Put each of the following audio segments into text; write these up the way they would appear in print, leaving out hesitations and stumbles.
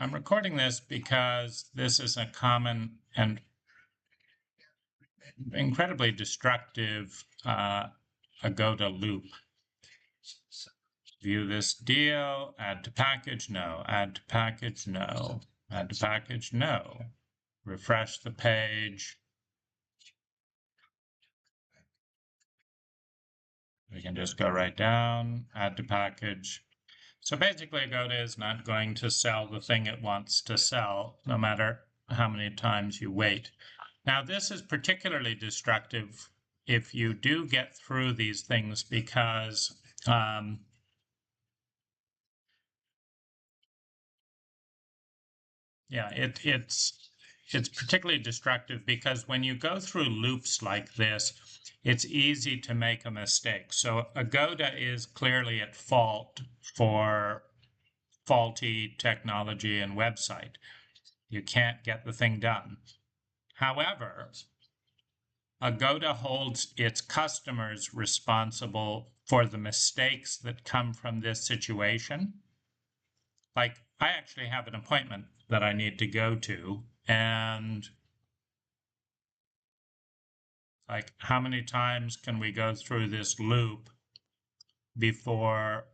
I'm recording this because this is a common and incredibly destructive Agoda loop. View this deal, add to package, no, add to package, no, add to package, no. Refresh the page. We can just go right down, add to package. So basically, Agoda is not going to sell the thing it wants to sell, no matter how many times you wait. Now, this is particularly destructive if you do get through these things because it's particularly destructive because when you go through loops like this, it's easy to make a mistake. So Agoda is clearly at fault for faulty technology and website. You can't get the thing done. However, Agoda holds its customers responsible for the mistakes that come from this situation. Like, I actually have an appointment that I need to go to, and like, how many times can we go through this loop before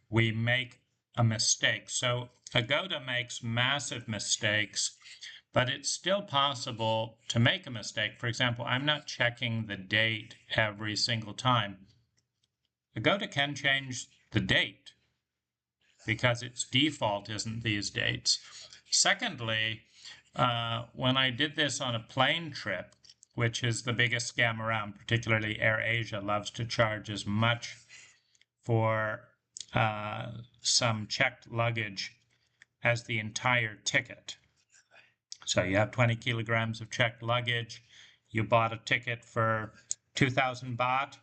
we make a mistake? So Agoda makes massive mistakes, but it's still possible to make a mistake. For example, I'm not checking the date every single time. Agoda can change the date because its default isn't these dates. Secondly, when I did this on a plane trip, which is the biggest scam around, particularly AirAsia loves to charge as much for some checked luggage as the entire ticket. So you have 20 kilograms of checked luggage, you bought a ticket for 2,000 baht,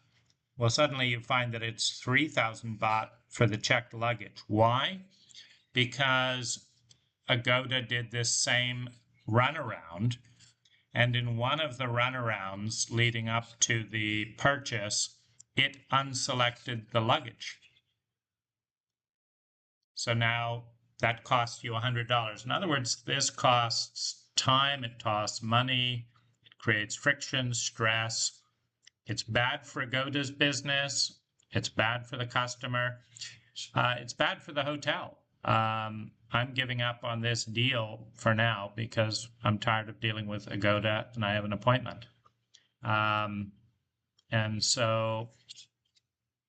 well, suddenly you find that it's 3,000 baht for the checked luggage. Why? Because Agoda did this same runaround, and in one of the runarounds leading up to the purchase, it unselected the luggage. So now that costs you $100. In other words, this costs time, it costs money, it creates friction, stress. It's bad for Agoda's business. It's bad for the customer. It's bad for the hotel. I'm giving up on this deal for now because I'm tired of dealing with Agoda and I have an appointment. And so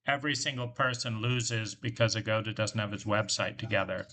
every single person loses because Agoda doesn't have its website together.